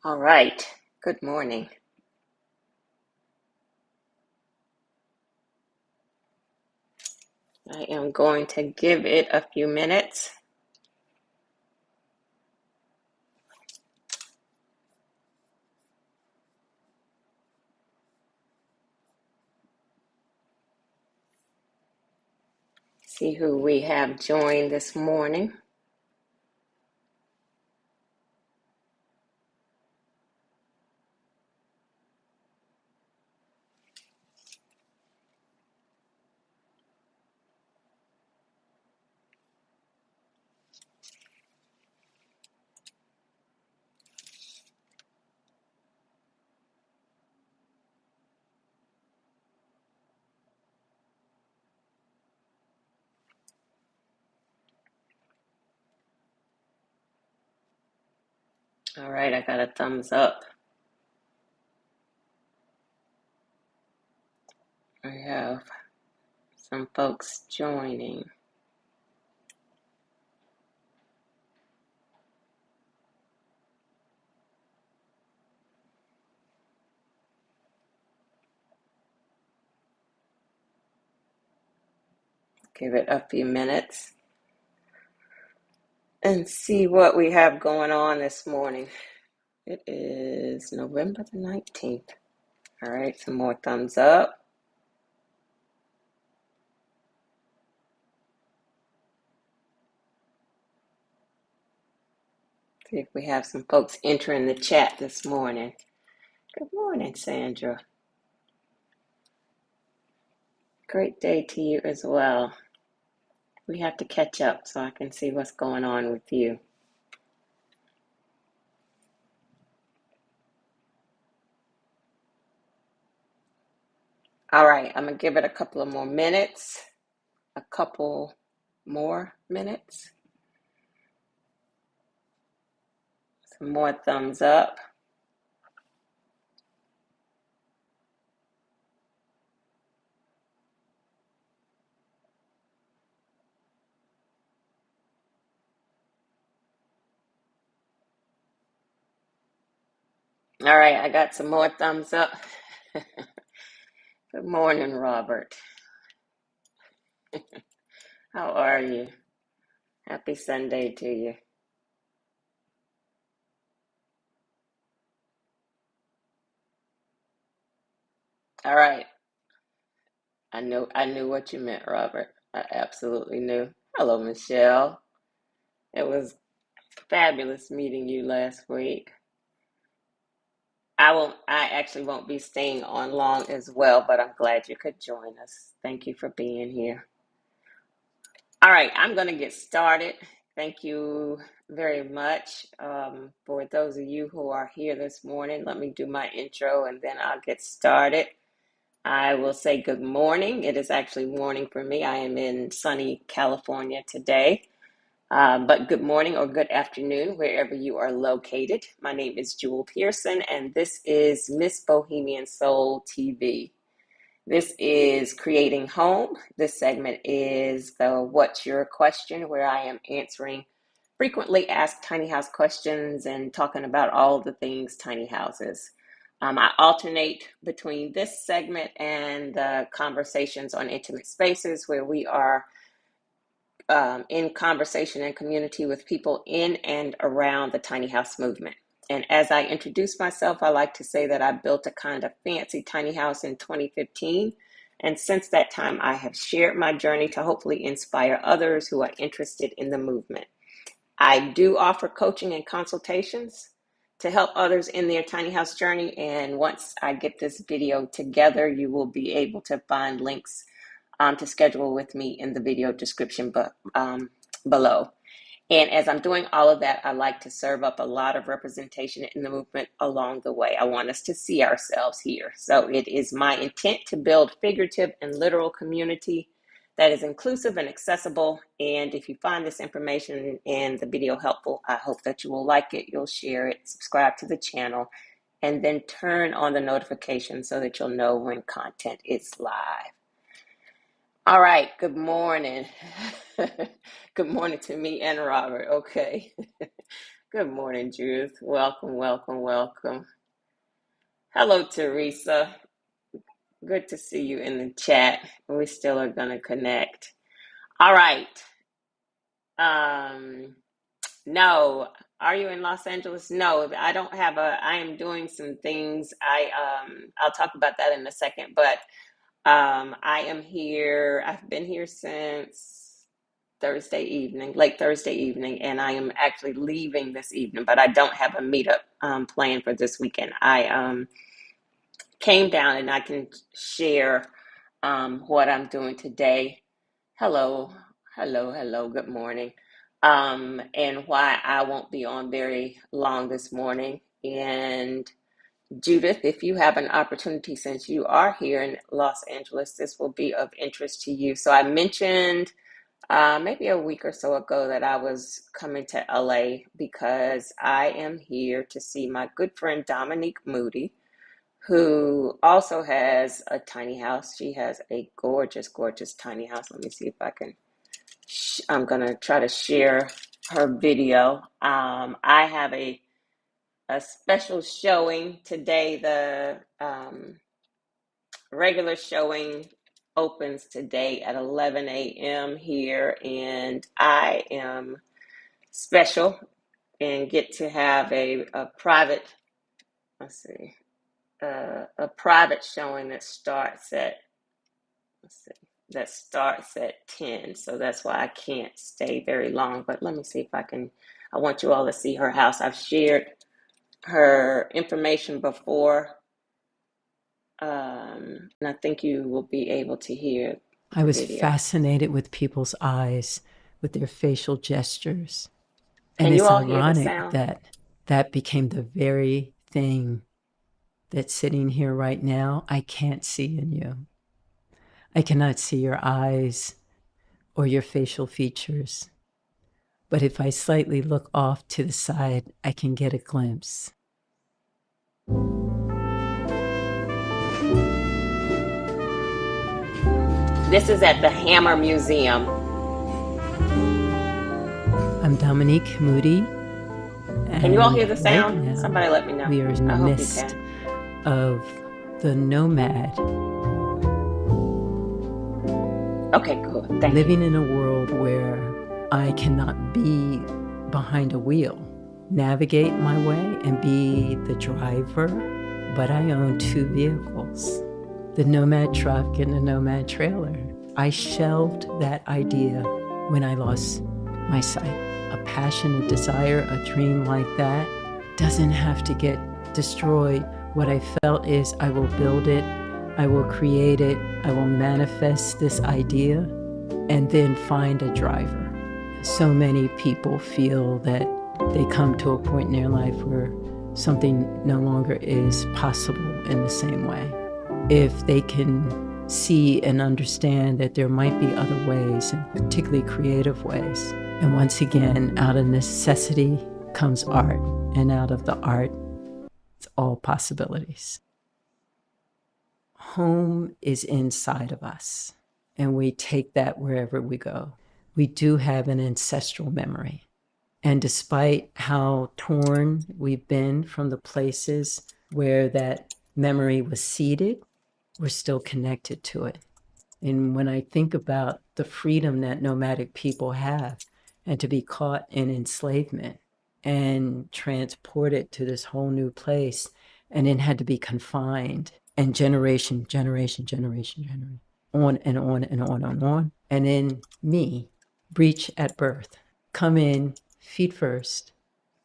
All right. Good morning. I am going to give it a few minutes. See who we have joined this morning. All right, I got a thumbs up. I have some folks joining. Give it a few minutes and see what we have going on this morning. It is November the 19th. All right, some more thumbs up. See if we have some folks entering the chat this morning. Good morning, Sandra. Great day to you as well. We have to catch up so I can see what's going on with you. All right, I'm going to give it a couple of more minutes. A couple more minutes. Some more thumbs up. All right, I got some more thumbs up. Good morning, Robert. How are you? Happy Sunday to you. All right. I knew what you meant, Robert. I absolutely knew. Hello, Michelle. It was fabulous meeting you last week. I actually won't be staying on long as well, but I'm glad you could join us. Thank you for being here. All right, I'm going to get started. Thank you very much. For those of you who are here this morning, let me do my intro and then I'll get started. I will say good morning. It is actually morning for me. I am in sunny California today. But good morning or good afternoon, wherever you are located. My name is Jewel Pearson, and this is Miss Bohemian Soul TV. This is Creating Home. This segment is the What's Your Question, where I am answering frequently asked tiny house questions and talking about all the things tiny houses. I alternate between this segment and the conversations on intimate spaces, where we are in conversation and community with people in and around the tiny house movement. And as I introduce myself, I like to say that I built a kind of fancy tiny house in 2015. And since that time, I have shared my journey to hopefully inspire others who are interested in the movement. I do offer coaching and consultations to help others in their tiny house journey. And once I get this video together, you will be able to find links to schedule with me in the video description below. And as I'm doing all of that, I like to serve up a lot of representation in the movement along the way. I want us to see ourselves here. So it is my intent to build figurative and literal community that is inclusive and accessible. And if you find this information and the video helpful, I hope that you will like it, you'll share it, subscribe to the channel, and then turn on the notifications so that you'll know when content is live. All right, good morning. Good morning to me and Robert. Okay. Good morning, Judith. Welcome, welcome, welcome. Hello, Teresa. Good to see you in the chat. We still are going to connect. All right. No, are you in Los Angeles? No, I don't have I am doing some things. I'll talk about that in a second, but I am here. I've been here since Thursday evening, late Thursday evening, and I am actually leaving this evening, but I don't have a meetup planned for this weekend. I came down and I can share what I'm doing today. Hello, hello, hello, good morning. And why I won't be on very long this morning. And Judith, if you have an opportunity, since you are here in Los Angeles, this will be of interest to you. So I mentioned maybe a week or so ago that I was coming to LA because I am here to see my good friend Dominique Moody, who also has a tiny house. She has a gorgeous, gorgeous tiny house. Let me see if I can. I'm going to try to share her video. I have a special showing today. The regular showing opens today at 11 a.m. here, and I am special and get to have a private, let's see, a private showing that starts at, let's see, that starts at 10. So that's why I can't stay very long. But let me see if I can. I want you all to see her house. I've shared her information before, and I think you will be able to hear. I was fascinated with people's eyes, with their facial gestures. And it's ironic that that became the very thing that's sitting here right now I can't see in you. I cannot see your eyes or your facial features. But if I slightly look off to the side, I can get a glimpse. This is at the Hammer Museum. I'm Dominique Moody. Can you all hear the sound? Right now, somebody let me know. We are in the midst of the Nomad. Okay, good. Thank Living you. in a world where I cannot be behind a wheel, navigate my way and be the driver, but I own two vehicles, the Nomad truck and the Nomad trailer. I shelved that idea when I lost my sight. A passion, a desire, a dream like that doesn't have to get destroyed. What I felt is I will build it, I will create it, I will manifest this idea, and then find a driver. So many people feel that they come to a point in their life where something no longer is possible in the same way. If they can see and understand that there might be other ways, and particularly creative ways. And once again, out of necessity comes art, and out of the art, it's all possibilities. Home is inside of us, and we take that wherever we go. We do have an ancestral memory. And despite how torn we've been from the places where that memory was seeded, we're still connected to it. And when I think about the freedom that nomadic people have, and to be caught in enslavement and transported to this whole new place, and then had to be confined, and generation, on and on and on and on. And then me, breach at birth, come in feet first,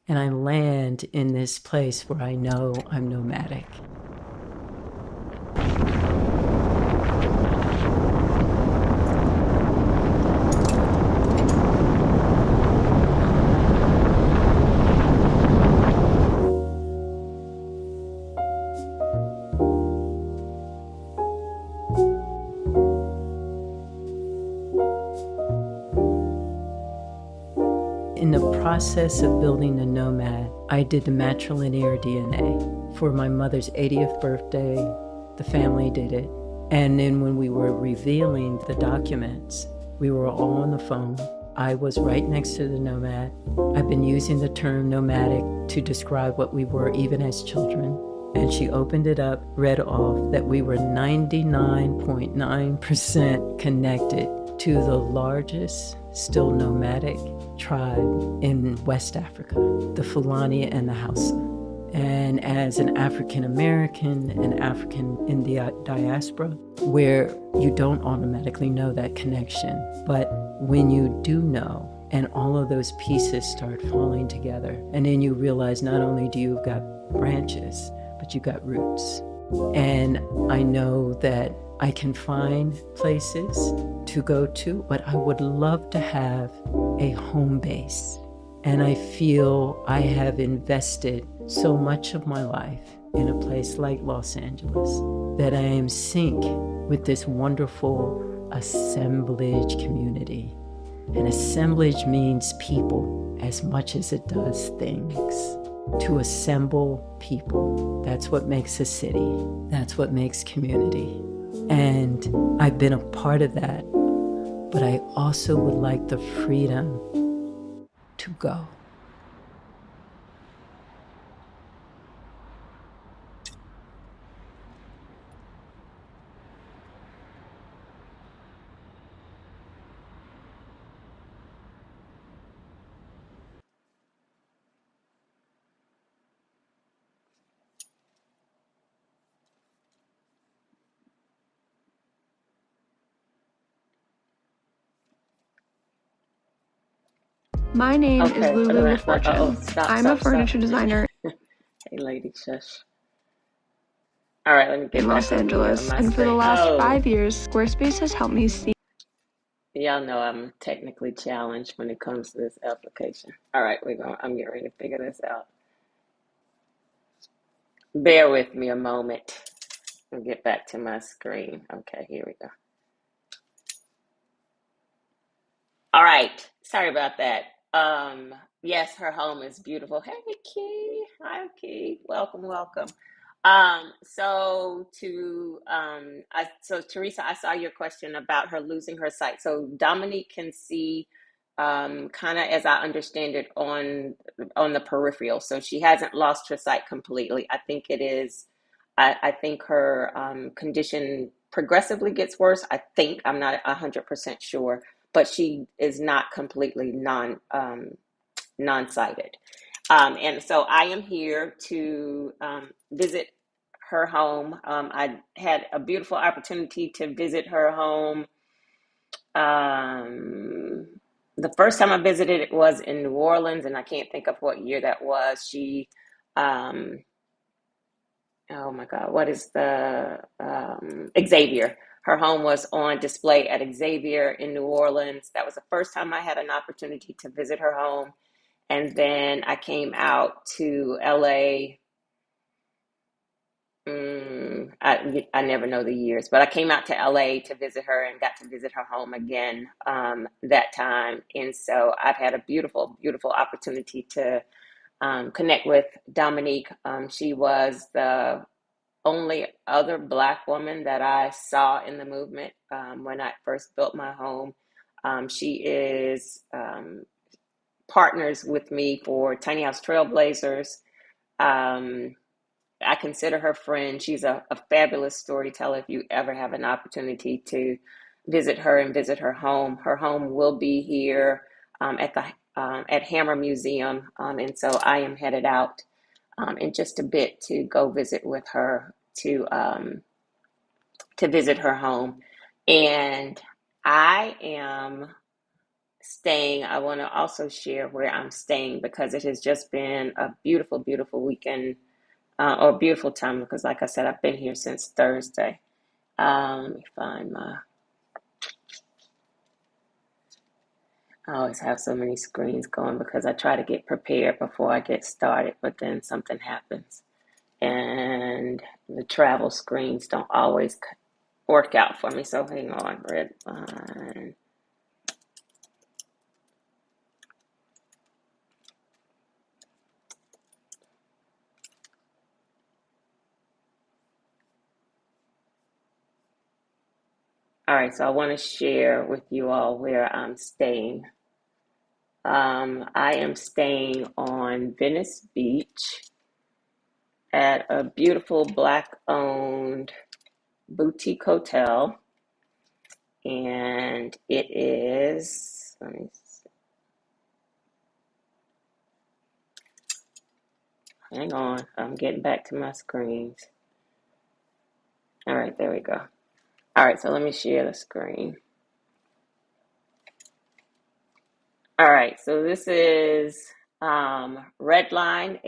and I land in this place where I know I'm nomadic. In the process of building the Nomad, I did the matrilinear DNA. For my mother's 80th birthday, the family did it. And then when we were revealing the documents, we were all on the phone. I was right next to the nomad. I've been using the term nomadic to describe what we were even as children. And she opened it up, read off that we were 99.9% connected to the largest, still nomadic tribe in West Africa, the Fulani and the Hausa. And as an African American and African in the diaspora, where you don't automatically know that connection, but when you do know, and all of those pieces start falling together, and then you realize not only do you've got branches, but you've got roots. And I know that I can find places to go to, but I would love to have a home base. And I feel I have invested so much of my life in a place like Los Angeles that I am sync with this wonderful assemblage community. And assemblage means people as much as it does things. To assemble people, that's what makes a city. That's what makes community. And I've been a part of that, but I also would like the freedom to go. My name is Okay, Lulu with Fortune. I'm a furniture designer Hey, lady, shush. All right, let me get in back Los over here on Angeles, my and for the screen. last Oh, 5 years, Squarespace has helped me see. y'all know I'm technically challenged when it comes to this application. All right, I'm getting ready to figure this out. Bear with me a moment. I'll get back to my screen. Okay, here we go. All right. Sorry about that. Yes, her home is beautiful. Hey, Key. Hi, Key. Welcome, welcome. So Teresa, I saw your question about her losing her sight. So Dominique can see, kind of as I understand it, on the peripheral. So she hasn't lost her sight completely. I think it is. I think her condition progressively gets worse. I think I'm not 100% sure, but she is not completely non-sighted. And so I am here to visit her home. I had a beautiful opportunity to visit her home. The first time I visited it was in New Orleans, and I can't think of what year that was. Um, oh my God, what is the Xavier? Her home was on display at Xavier in New Orleans. That was the first time I had an opportunity to visit her home. And then I came out to LA. I never know the years, but I came out to LA to visit her and got to visit her home again that time. And so I've had a beautiful, beautiful opportunity to connect with Dominique. She was the only other Black woman that I saw in the movement when I first built my home. She is partners with me for Tiny House Trailblazers. Um, I consider her friend. She's a fabulous storyteller. If you ever have an opportunity to visit her and visit her home will be here at the at Hammer Museum, and so I am headed out in just a bit to go visit with her to visit her home, and I am staying. I want to also share where I'm staying because it has just been a beautiful, beautiful weekend or beautiful time because, like I said, I've been here since Thursday. Let me find my. I always have so many screens going because I try to get prepared before I get started, but then something happens. And the travel screens don't always work out for me. So hang on, red line. All right, so I want to share with you all where I'm staying. I am staying on Venice Beach at a beautiful Black-owned boutique hotel, and it is, let me see, hang on, I'm getting back to my screens. All right, there we go. All right, so let me share the screen. All right, so this is Redline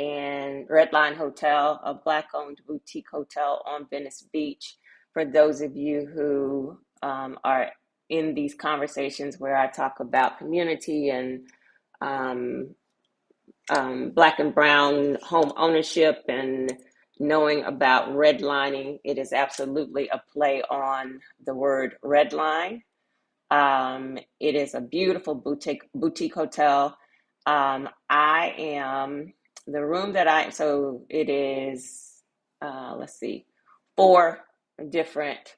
Hotel, a Black-owned boutique hotel on Venice Beach. For those of you who are in these conversations where I talk about community and Black and brown home ownership and knowing about redlining, it is absolutely a play on the word redline. It is a beautiful boutique hotel. I am the room that so it is, let's see, 4 different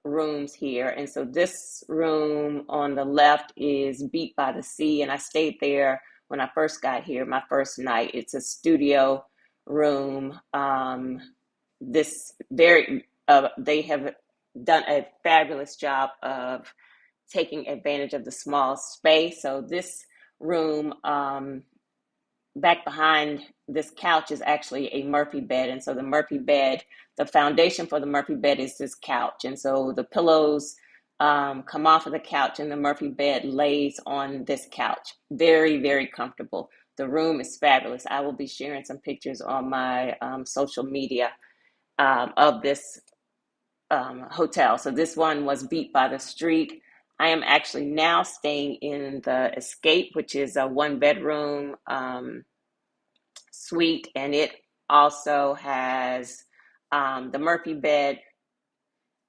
rooms here. And so this room on the left is Beat by the Sea, and I stayed there when I first got here, my first night. It's a studio room. They have done a fabulous job of taking advantage of the small space. So this room, back behind this couch, is actually a Murphy bed. And so the Murphy bed, the foundation for the Murphy bed is this couch. And so the pillows come off of the couch and the Murphy bed lays on this couch. Very, very comfortable. The room is fabulous. I will be sharing some pictures on my social media of this hotel. So this one was Beat by the Street. I am actually now staying in the Escape, which is a 1-bedroom suite, and it also has the Murphy bed,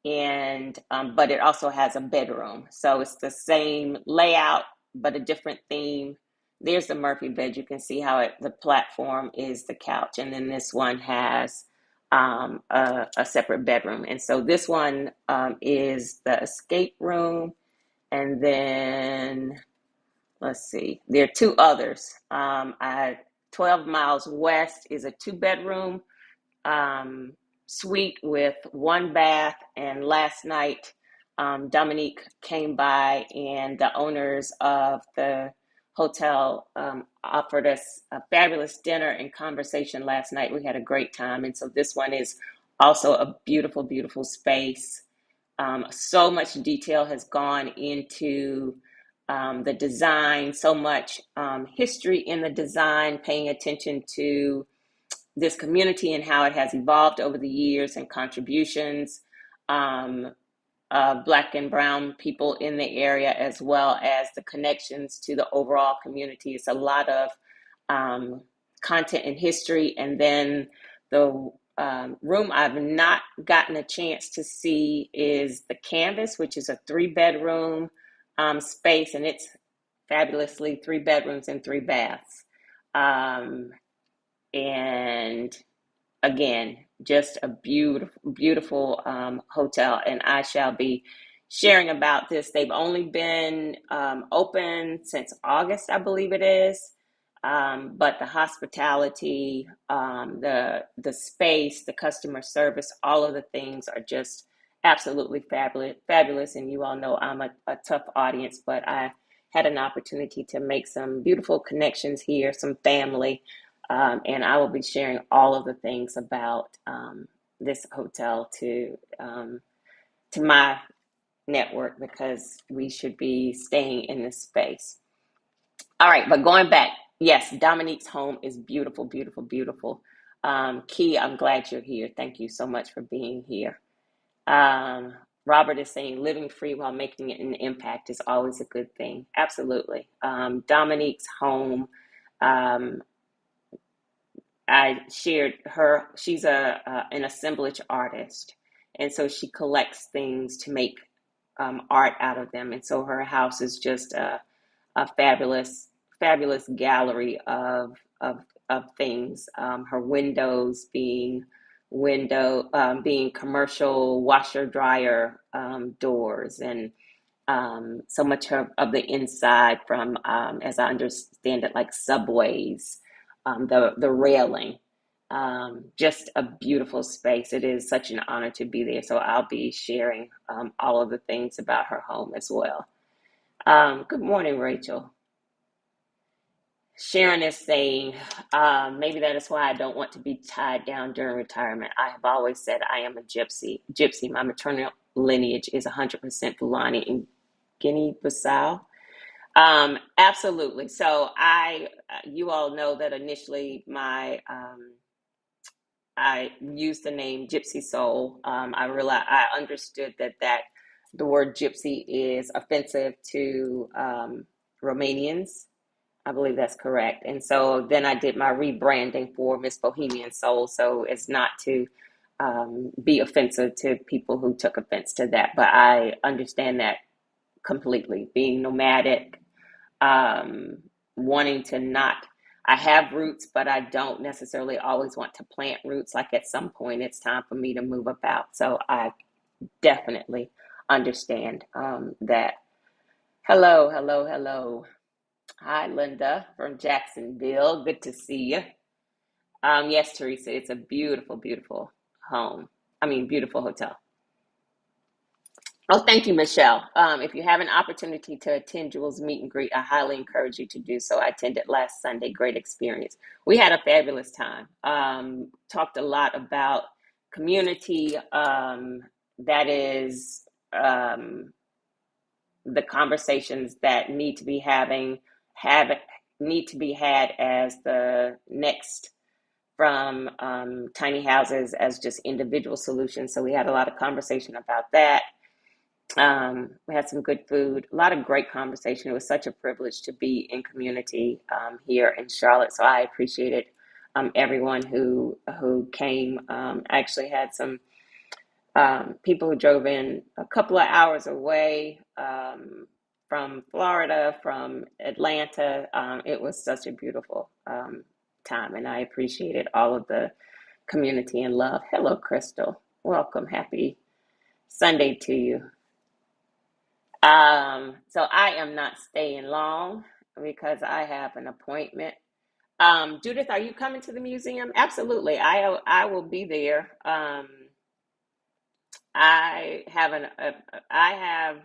and but it also has a bedroom. So it's the same layout, but a different theme. There's the Murphy bed. You can see how the platform is the couch, and then this one has a separate bedroom. And so this one is the Escape room, and then let's see, there are 2 others. 12 Miles West is a 2-bedroom suite with 1 bath. And last night, Dominique came by, and the owners of the hotel offered us a fabulous dinner and conversation last night. We had a great time. And so this one is also a beautiful, beautiful space. So much detail has gone into the design, so much history in the design, paying attention to this community and how it has evolved over the years, and contributions of Black and brown people in the area, as well as the connections to the overall community. It's a lot of content and history. And then the room I've not gotten a chance to see is the Canvas, which is a 3-bedroom space, and it's fabulously 3 bedrooms and 3 baths. And again, just a beautiful, beautiful hotel, and I shall be sharing about this. They've only been open since August, I believe it is. But the hospitality, the space, the customer service, all of the things are just absolutely fabulous. And you all know I'm a tough audience, but I had an opportunity to make some beautiful connections here, some family, and I will be sharing all of the things about this hotel to my network, because we should be staying in this space. All right, but going back, yes, Dominique's home is beautiful, beautiful, beautiful. Key, I'm glad you're here. Thank you so much for being here. Robert is saying living free while making an impact is always a good thing. Absolutely. Dominique's home, I shared her, she's an assemblage artist. And so she collects things to make art out of them. And so her house is just a fabulous, fabulous gallery of things. Her windows being commercial washer dryer doors, and so much of the inside from, as I understand it, like subways, the railing. Just a beautiful space. It is such an honor to be there. So I'll be sharing all of the things about her home as well. Good morning, Rachel. Sharon is saying, maybe that is why I don't want to be tied down during retirement. I have always said I am a gypsy. My maternal lineage is 100% Fulani and Guinea-Bissau. Absolutely. So you all know that initially I used the name Gypsy Soul. I understood that the word gypsy is offensive to Romanians. I believe that's correct. And so then I did my rebranding for Miss Bohemian Soul. So it's not to be offensive to people who took offense to that. But I understand that completely. Being nomadic, wanting to not, I have roots, but I don't necessarily always want to plant roots. Like at some point, it's time for me to move about. So I definitely understand that. Hello, hello, hello. Hi, Linda from Jacksonville. Good to see you. Yes, Teresa, it's a beautiful, beautiful home. Beautiful hotel. Oh, thank you, Michelle. If you have an opportunity to attend Jewel's meet and greet, I highly encourage you to do so. I attended last Sunday. Great experience. We had a fabulous time. Talked a lot about community. That is the conversations that need to be need to be had as the next from tiny houses as just individual solutions. So we had a lot of conversation about that. We had some good food, a lot of great conversation. It was such a privilege to be in community here in Charlotte. So I appreciated everyone who came. I actually had some people who drove in a couple of hours away from Florida, from Atlanta. It was such a beautiful time, and I appreciated all of the community and love. Hello, Crystal. Welcome. Happy Sunday to you. So I am not staying long because I have an appointment. Judith, are you coming to the museum? Absolutely. I will be there. I have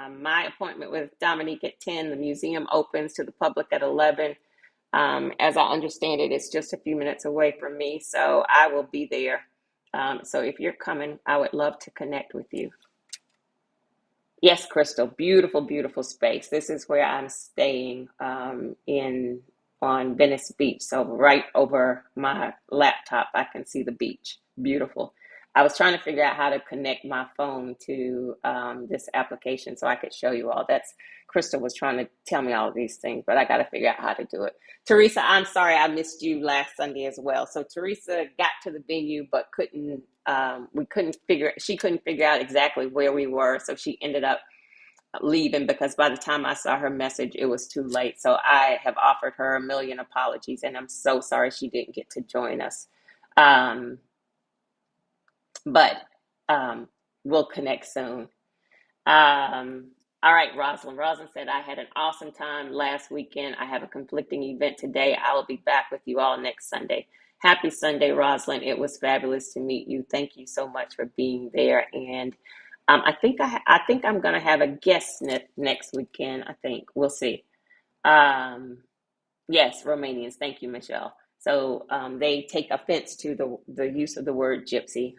my appointment with Dominique at 10. The museum opens to the public at 11. As I understand it, it's just a few minutes away from me, so I will be there. So if you're coming, I would love to connect with you. Yes, Crystal, beautiful, beautiful space. This is where I'm staying on Venice Beach. So right over my laptop, I can see the beach. Beautiful. I was trying to figure out how to connect my phone to this application so I could show you all. Crystal was trying to tell me all of these things, but I got to figure out how to do it. Teresa, I'm sorry I missed you last Sunday as well. So Teresa got to the venue, but she couldn't figure out exactly where we were. So she ended up leaving because by the time I saw her message, it was too late. So I have offered her a million apologies, and I'm so sorry she didn't get to join us. But we'll connect soon. All right, Rosalind. Rosalind said, I had an awesome time last weekend. I have a conflicting event today. I will be back with you all next Sunday. Happy Sunday, Rosalind. It was fabulous to meet you. Thank you so much for being there. And I think I'm going to have a guest next weekend. I think we'll see. Yes, Romanians. Thank you, Michelle. So they take offense to the use of the word gypsy.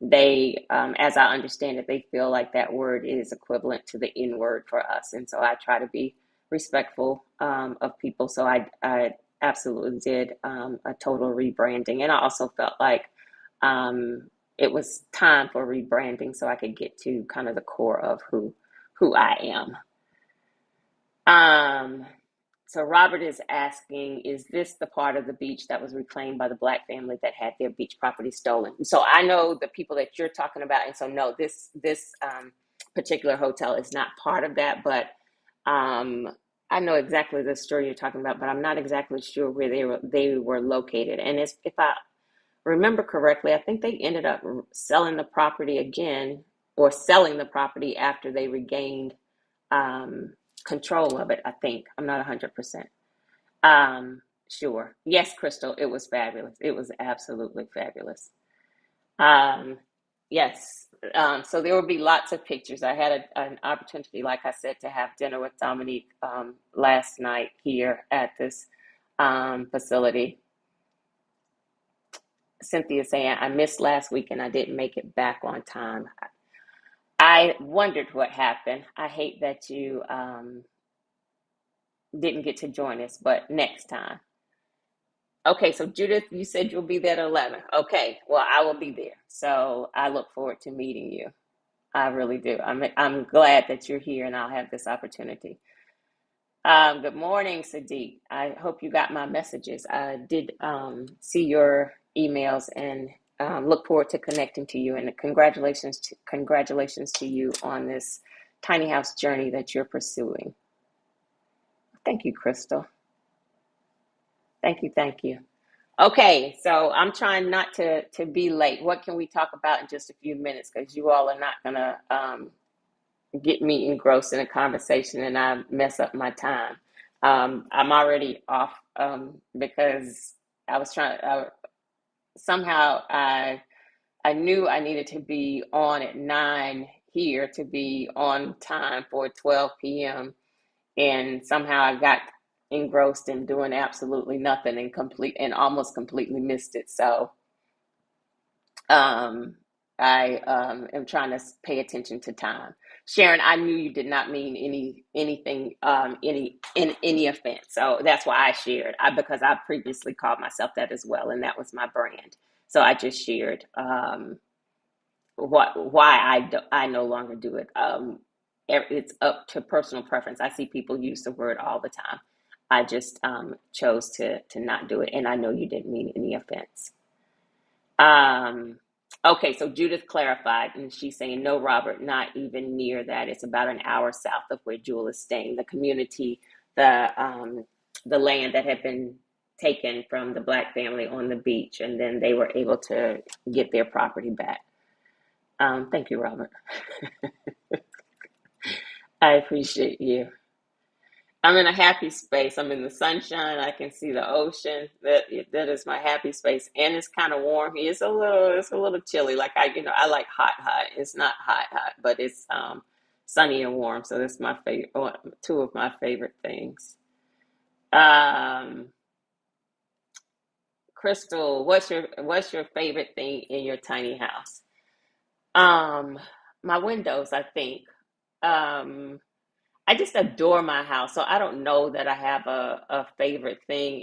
They, as I understand it, they feel like that word is equivalent to the N word for us. And so I try to be respectful of people. So I absolutely did a total rebranding. And I also felt like it was time for rebranding so I could get to kind of the core of who I am. So Robert is asking, is this the part of the beach that was reclaimed by the Black family that had their beach property stolen? So I know the people that you're talking about. And so no, this particular hotel is not part of that, but I know exactly the story you're talking about, but I'm not exactly sure where they were located. And if I remember correctly, I think they ended up selling the property again or selling the property after they regained control of it, I think. I'm not 100% sure. Yes, Crystal, it was fabulous. It was absolutely fabulous. Yes. So there will be lots of pictures. I had an opportunity, like I said, to have dinner with Dominique last night here at this facility. Cynthia saying, I missed last week and I didn't make it back on time. I wondered what happened. I hate that you didn't get to join us, but next time. Okay, so Judith, you said you'll be there at 11. Okay, well, I will be there. So I look forward to meeting you. I really do. I'm glad that you're here and I'll have this opportunity. Good morning, Sadiq. I hope you got my messages. I did see your emails and look forward to connecting to you. And congratulations to you on this tiny house journey that you're pursuing. Thank you, Crystal. Thank you. Okay, so I'm trying not to be late. What can we talk about in just a few minutes? Because you all are not gonna get me engrossed in a conversation and I mess up my time. I'm already off because I was somehow I knew I needed to be on at 9 here to be on time for 12 p.m. And somehow I got engrossed in doing absolutely nothing and almost completely missed it. So I am trying to pay attention to time. Sharon, I knew you did not mean anything, any offense. So that's why I shared. Because I previously called myself that as well, and that was my brand. So I just shared why I no longer do it. It's up to personal preference. I see people use the word all the time. I just chose to not do it, and I know you didn't mean any offense. Okay, so Judith clarified, and she's saying, no, Robert, not even near that. It's about an hour south of where Jewel is staying. The community, the land that had been taken from the Black family on the beach, and then they were able to get their property back. Thank you, Robert. I appreciate you. I'm in a happy space. I'm in the sunshine. I can see the ocean. That is my happy space, and it's kind of warm. It's a little chilly. Like I like hot. It's not hot, but it's sunny and warm. So that's my favorite. Two of my favorite things. Crystal, what's your favorite thing in your tiny house? My windows, I think. I just adore my house. So I don't know that I have a favorite thing.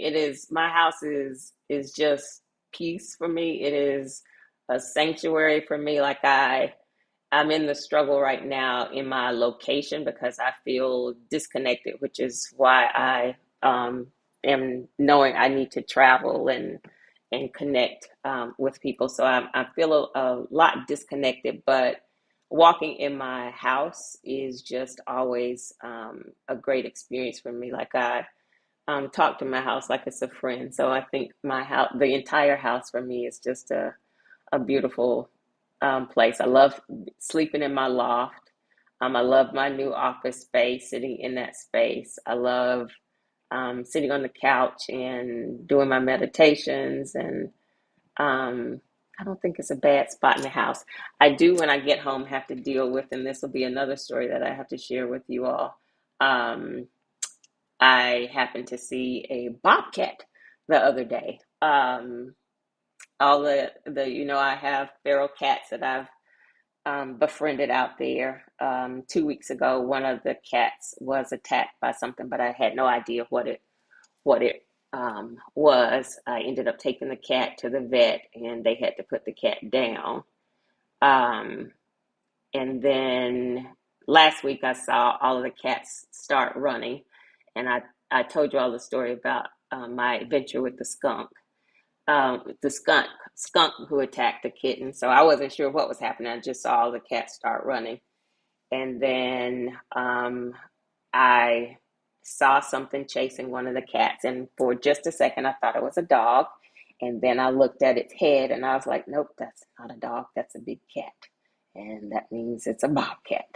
My house is just peace for me. It is a sanctuary for me. Like I'm in the struggle right now in my location because I feel disconnected, which is why I am knowing I need to travel and connect with people. So I feel a lot disconnected, but walking in my house is just always a great experience for me. Like I talk to my house like it's a friend. So I think my house, the entire house for me is just a beautiful place. I love sleeping in my loft. I love my new office space, sitting in that space. I love sitting on the couch and doing my meditations and I don't think it's a bad spot in the house. I do, when I get home, have to deal with, and this will be another story that I have to share with you all. I happened to see a bobcat the other day. All I have feral cats that I've befriended out there. 2 weeks ago, one of the cats was attacked by something, but I had no idea what it was. I ended up taking the cat to the vet and they had to put the cat down. And then last week I saw all of the cats start running. And I told you all the story about my adventure with the skunk. Skunk who attacked the kitten. So I wasn't sure what was happening. I just saw all the cats start running. And then I saw something chasing one of the cats, and for just a second I thought it was a dog, and then I looked at its head and I was like, nope, that's not a dog, that's a big cat. and that means it's a bobcat.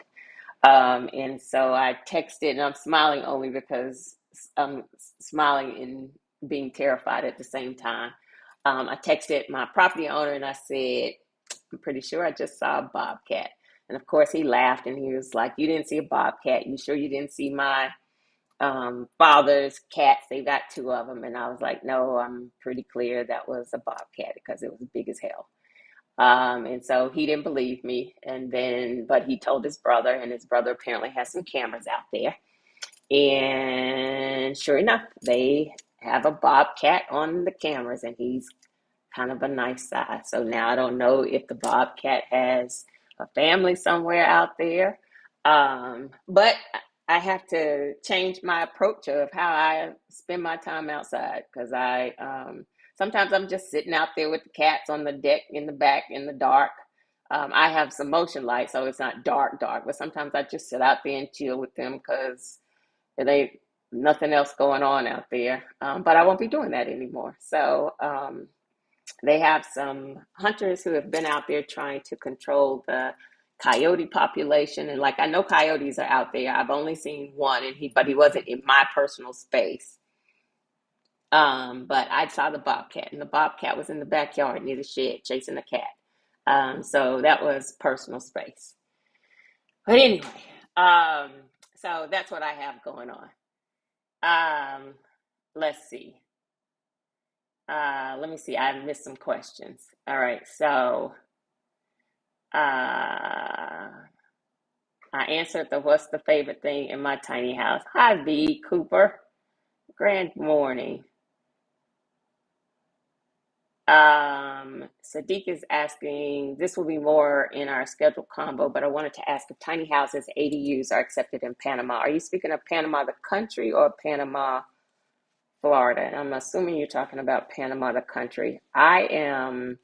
And so I texted, and I'm smiling only because I'm smiling and being terrified at the same time. I texted my property owner and I said, I'm pretty sure I just saw a bobcat. And of course, he laughed and he was like, "You didn't see a bobcat? You sure you didn't see my father's cats? They got two of them." And I was like, "No, I'm pretty clear that was a bobcat because it was big as hell." And so he didn't believe me. But he told his brother, and his brother apparently has some cameras out there. And sure enough, they have a bobcat on the cameras, and he's kind of a nice size. So now I don't know if the bobcat has a family somewhere out there. But I have to change my approach of how I spend my time outside because sometimes I'm just sitting out there with the cats on the deck in the back in the dark. I have some motion light, so it's not dark, but sometimes I just sit out there and chill with them because there ain't nothing else going on out there. But I won't be doing that anymore. So they have some hunters who have been out there trying to control the coyote population. And like, I know coyotes are out there. I've only seen one, but he wasn't in my personal space. But I saw the bobcat, and the bobcat was in the backyard near the shed chasing the cat. So that was personal space. But anyway, so that's what I have going on. Let's see. Let me see. I missed some questions. All right. So I answered what's the favorite thing in my tiny house. Hi, V. Cooper. Grand morning. Sadiq is asking, this will be more in our scheduled combo, but I wanted to ask if tiny houses ADUs are accepted in Panama. Are you speaking of Panama, the country, or Panama, Florida? And I'm assuming you're talking about Panama, the country. I am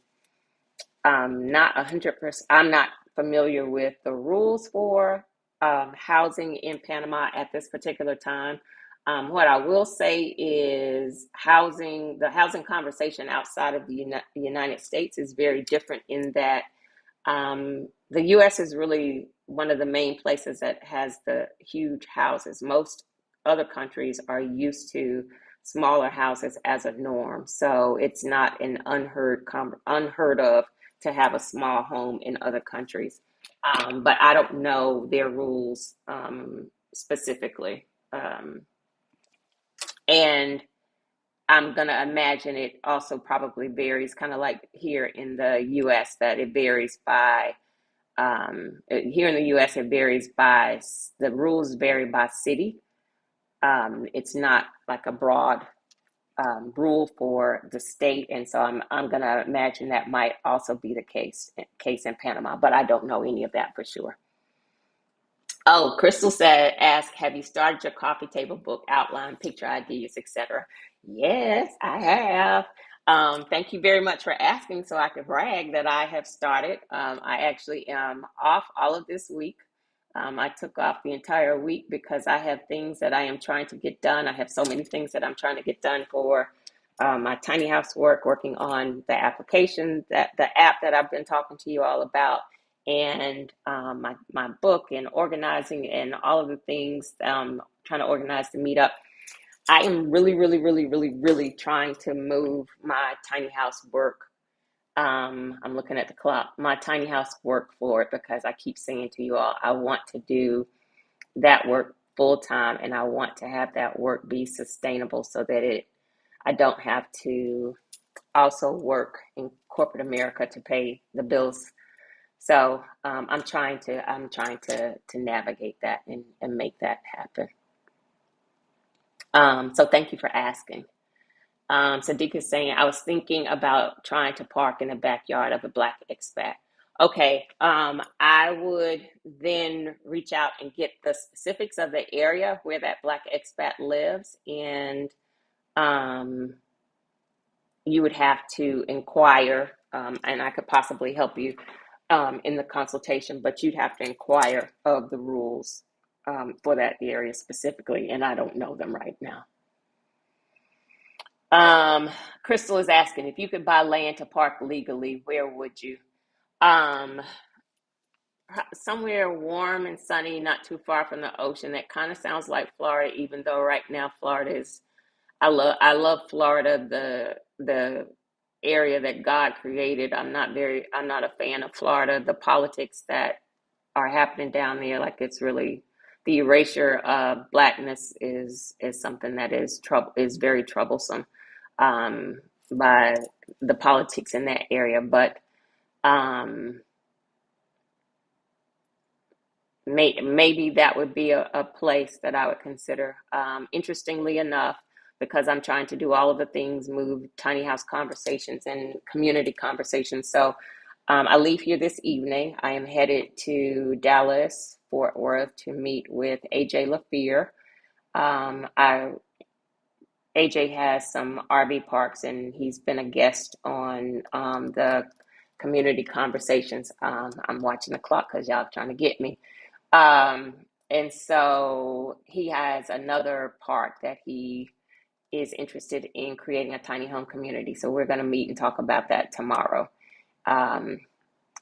not 100%. I'm not familiar with the rules for housing in Panama at this particular time. What I will say is the housing conversation outside of the United States is very different in that the U.S. is really one of the main places that has the huge houses. Most other countries are used to smaller houses as a norm. So it's not an unheard of to have a small home in other countries. But I don't know their rules specifically. And I'm going to imagine it also probably varies, kind of like here in the U.S., that it varies by, here in the U.S., it varies by, the rules vary by city. It's not like a broad rule for the state. And so I'm going to imagine that might also be the case in Panama, but I don't know any of that for sure. Oh, Crystal ask, have you started your coffee table book outline, picture ideas, etc.? Yes, I have. Thank you very much for asking so I can brag that I have started. I actually am off all of this week. I took off the entire week because I have things that I am trying to get done. I have so many things that I'm trying to get done for my tiny house working on the application, the app that I've been talking to you all about, and my book and organizing and all of the things, trying to organize the meetup. I am really, really, really, really, really trying to move my tiny house work. I'm looking at the clock, my tiny house work forward, because I keep saying to you all, I want to do that work full time, and I want to have that work be sustainable so that I don't have to also work in corporate America to pay the bills. So I'm trying to navigate that and make that happen. So thank you for asking. Sadiq is saying, I was thinking about trying to park in the backyard of a Black expat. Okay, I would then reach out and get the specifics of the area where that Black expat lives, and you would have to inquire, and I could possibly help you in the consultation, but you'd have to inquire of the rules for that area specifically, and I don't know them right now. Crystal is asking, if you could buy land to park legally, where would you? somewhere warm and sunny, not too far from the ocean. That kind of sounds like Florida, even though right now Florida is, I love Florida, the area that God created. I'm not a fan of Florida. The politics that are happening down there, like it's really the erasure of blackness is something that is very troublesome um, by the politics in that area. But um, maybe that would be a place that I would consider. Interestingly enough, because I'm trying to do all of the things, move tiny house conversations and community conversations. So I leave here this evening. I am headed to Dallas, Fort Worth to meet with AJ LaFear. I AJ has some RV parks, and he's been a guest on the community conversations. I'm watching the clock because y'all trying to get me. Um, and so he has another park that he is interested in creating a tiny home community. So we're going to meet and talk about that tomorrow. Um,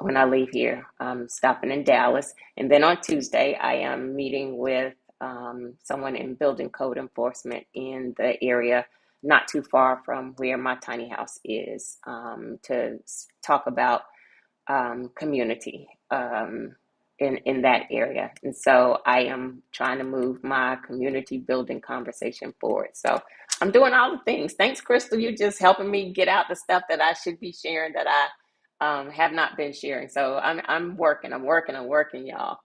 when I leave here, I'm stopping in Dallas. And then on Tuesday, I am meeting with someone in building code enforcement in the area, not too far from where my tiny house is, to talk about community in that area. And so I am trying to move my community building conversation forward. So I'm doing all the things. Thanks, Crystal. You're just helping me get out the stuff that I should be sharing that I have not been sharing. So I'm working, y'all.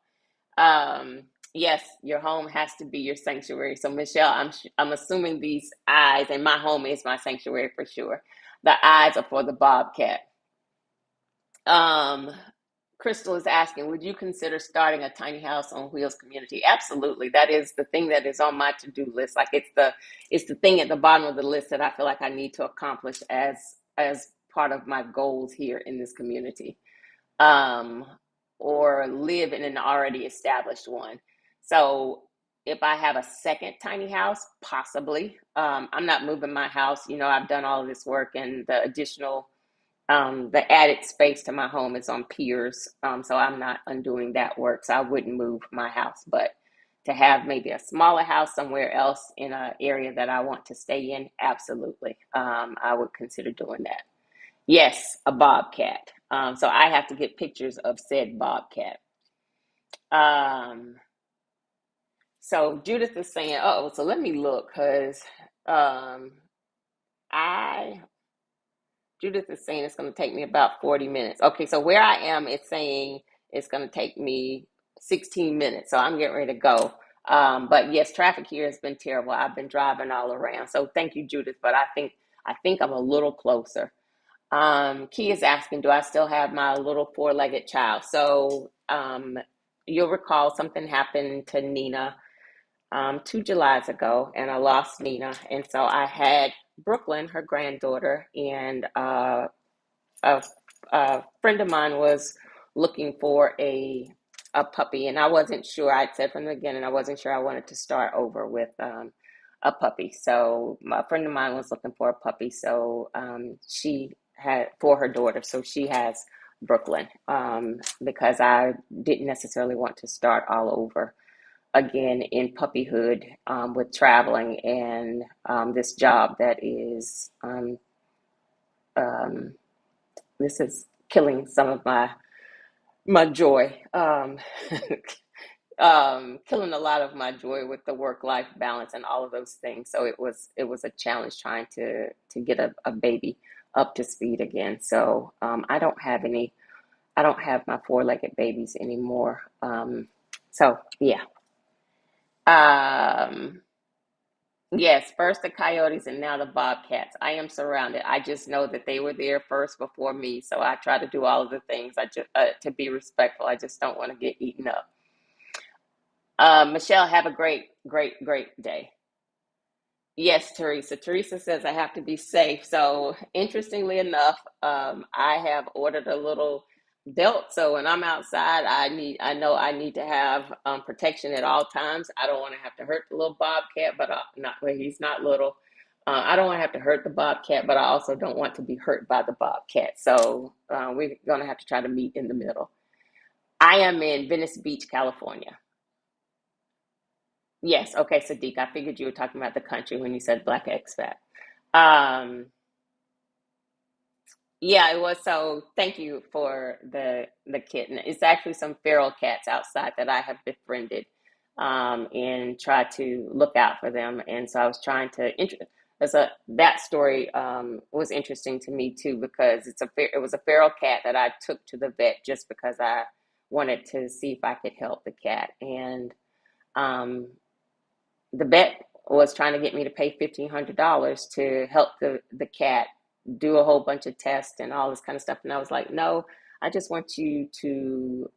Um, yes, your home has to be your sanctuary. So Michelle, I'm assuming these eyes, and my home is my sanctuary for sure. The eyes are for the bobcat. Um, Crystal is asking, would you consider starting a tiny house on wheels community? Absolutely. That is the thing that is on my to-do list. Like it's the thing at the bottom of the list that I feel like I need to accomplish as part of my goals here in this community. Um, or live in an already established one. So if I have a second tiny house, possibly. I'm not moving my house. I've done all of this work, and the added space to my home is on piers. So I'm not undoing that work. So I wouldn't move my house, but to have maybe a smaller house somewhere else in an area that I want to stay in, absolutely. I would consider doing that. Yes, a bobcat. So I have to get pictures of said bobcat. Um, so Judith is saying, oh, so let me look because um, I Judith is saying it's going to take me about 40 minutes. Okay, so where I am, it's saying it's going to take me 16 minutes. So I'm getting ready to go. But yes, traffic here has been terrible. I've been driving all around. So thank you, Judith. But I think I'm a little closer. Key is asking, do I still have my little four-legged child? So you'll recall something happened to Nina 2 Julys ago, and I lost Nina. And so I had Brooklyn, her granddaughter, and a friend of mine was looking for a puppy, and I wasn't sure. I'd said from the beginning I wasn't sure I wanted to start over with a puppy. So my friend of mine was looking for a puppy, so she had for her daughter. So she has Brooklyn because I didn't necessarily want to start all over again in puppyhood with traveling and this job that is um, this is killing some of my joy, killing a lot of my joy with the work-life balance and all of those things. So it was a challenge trying to get a baby up to speed again. So I don't have my four-legged babies anymore. So yeah. Um, Yes, first the coyotes and now the bobcats. I am surrounded. I just know that they were there first before me, so I try to do all of the things. I just to be respectful. I just don't want to get eaten up. Michelle, have a great, great, great day. Yes, Teresa. Teresa says I have to be safe. So interestingly enough, I have ordered a little belt. So when I'm outside, I know I need to have protection at all times. I don't want to have to hurt the little bobcat, but not well, he's not little. I don't want to have to hurt the bobcat, but I also don't want to be hurt by the bobcat. So we're gonna have to try to meet in the middle. I am in Venice Beach, California. Yes, okay, Sadiq. I figured you were talking about the country when you said Black expat. Um, yeah, it was. So thank you for the kitten. It's actually some feral cats outside that I have befriended, and try to look out for them. And so I was trying to that story was interesting to me too, because it was a feral cat that I took to the vet just because I wanted to see if I could help the cat. And um, the vet was trying to get me to pay $1,500 to help the cat do a whole bunch of tests and all this kind of stuff. And I was like, no, I just want you to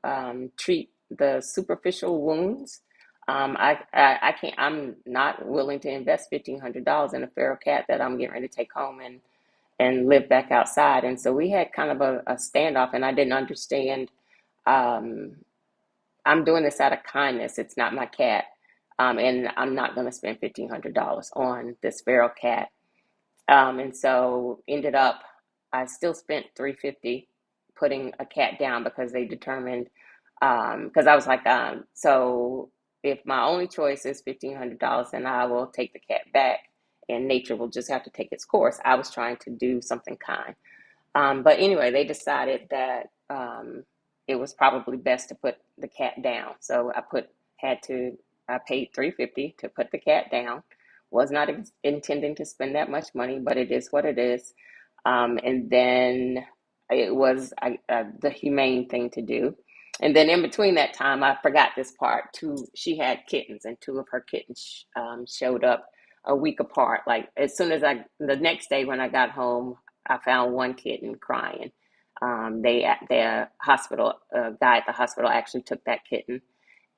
treat the superficial wounds. I can't, I'm not willing to invest $1,500 in a feral cat that I'm getting ready to take home and live back outside. And so we had kind of a standoff, and I didn't understand. Um, I'm doing this out of kindness. It's not my cat. And I'm not going to spend $1,500 on this feral cat. And so ended up, I still spent $350 putting a cat down because they determined, because I was like, so if my only choice is $1,500, then I will take the cat back and nature will just have to take its course. I was trying to do something kind. But anyway, they decided that it was probably best to put the cat down. So I paid $350 to put the cat down. Was not intending to spend that much money, but it is what it is. And then it was the humane thing to do. And then in between that time, I forgot this part. She had kittens, and two of her kittens showed up a week apart. Like as soon as the next day when I got home, I found one kitten crying. The hospital guy at the hospital actually took that kitten,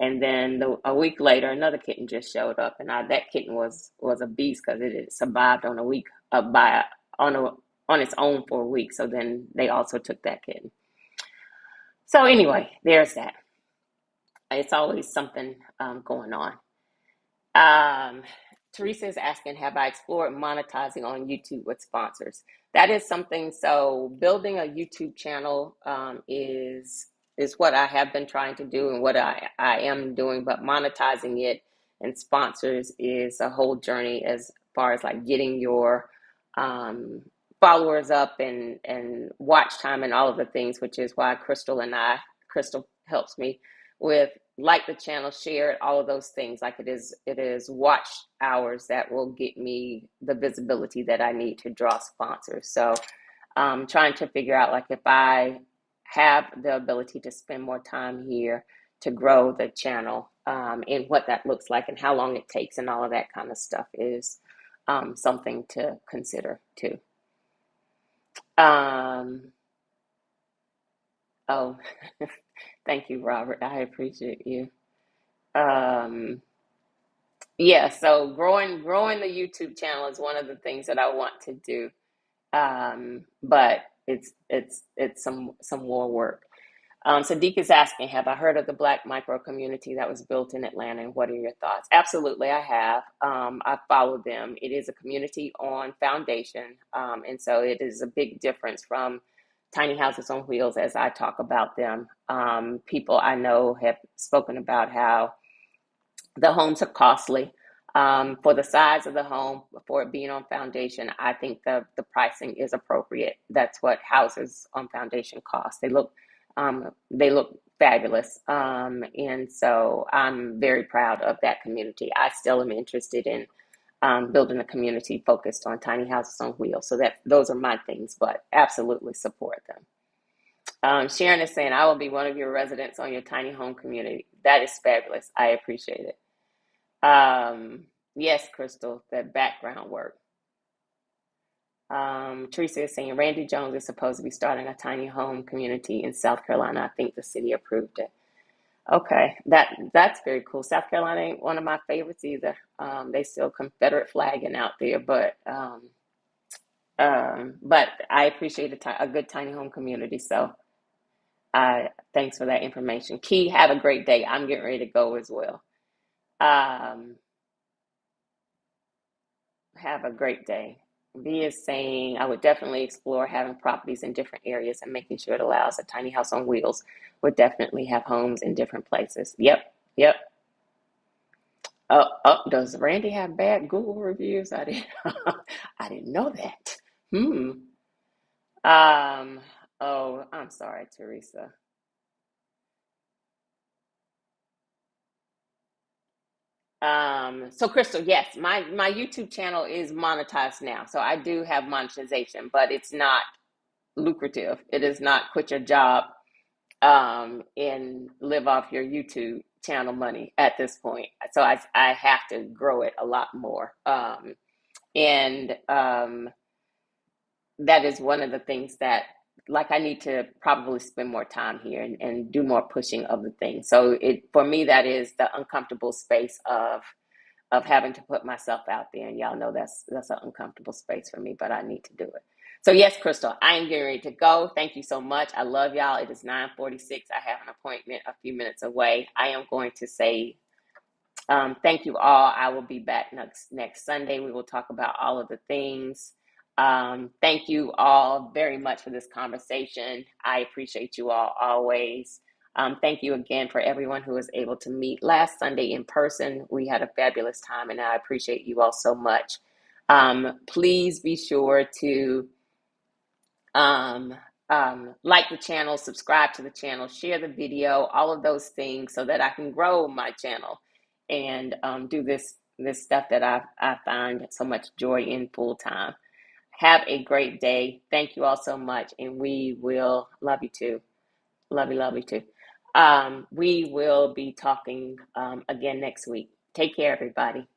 and then a week later, another kitten just showed up, and that kitten was a beast because it had survived on a week on a on its own for a week. So then they also took that kitten. So anyway, there's that. It's always something going on. Um, Teresa is asking, have I explored monetizing on YouTube with sponsors? That is something. So building a YouTube channel is what I have been trying to do and what I am doing, but monetizing it and sponsors is a whole journey as far as like getting your followers up and watch time and all of the things, which is why Crystal helps me with like the channel, share it, all of those things. Like it is watch hours that will get me the visibility that I need to draw sponsors. So trying to figure out like if I have the ability to spend more time here to grow the channel and what that looks like and how long it takes and all of that kind of stuff is something to consider too. Oh, thank you, Robert. I appreciate you. Yeah, so growing the YouTube channel is one of the things that I want to do. But it's some more work. Sadiq is asking, have I heard of the Black micro community that was built in Atlanta, and what are your thoughts? Absolutely, I have. I followed them. It is a community on Foundation, and so it is a big difference from tiny houses on wheels as I talk about them. People I know have spoken about how the homes are costly. For the size of the home, for it being on Foundation, I think the pricing is appropriate. That's what houses on Foundation cost. They look fabulous, and so I'm very proud of that community. I still am interested in building a community focused on tiny houses on wheels. So those are my things, but absolutely support them. Sharon is saying, I will be one of your residents on your tiny home community. That is fabulous. I appreciate it. Yes, Crystal, that background work. Teresa is saying Randy Jones is supposed to be starting a tiny home community in South Carolina. I think the city approved it. Okay, that's very cool. South Carolina ain't one of my favorites either. They still Confederate flagging out there, but I appreciate a good tiny home community. So thanks for that information. Key, have a great day. I'm getting ready to go as well. Have a great day. V is saying, I would definitely explore having properties in different areas and making sure it allows a tiny house on wheels. Would definitely have homes in different places. Yep, yep. Does Randy have bad Google reviews? I didn't, I didn't know that. Hmm. Um. Oh, I'm sorry, Teresa. So Crystal, yes, my YouTube channel is monetized now. So I do have monetization, but it's not lucrative. It is not quit your job and live off your YouTube channel money at this point. So I have to grow it a lot more. And that is one of the things that, like, I need to probably spend more time here and do more pushing of the thing. So for me, that is the uncomfortable space of having to put myself out there. And y'all know that's an uncomfortable space for me, but I need to do it. So yes, Crystal, I am getting ready to go. Thank you so much. I love y'all. It is 9:46. I have an appointment a few minutes away. I am going to say thank you all. I will be back next Sunday. We will talk about all of the things. Thank you all very much for this conversation. I appreciate you all always. Thank you again for everyone who was able to meet last Sunday in person. We had a fabulous time, and I appreciate you all so much. Please be sure to um, like the channel, subscribe to the channel, share the video, all of those things so that I can grow my channel and do this stuff that I find so much joy in full time. Have a great day. Thank you all so much. And we will love you too. Love you too. We will be talking again next week. Take care, everybody.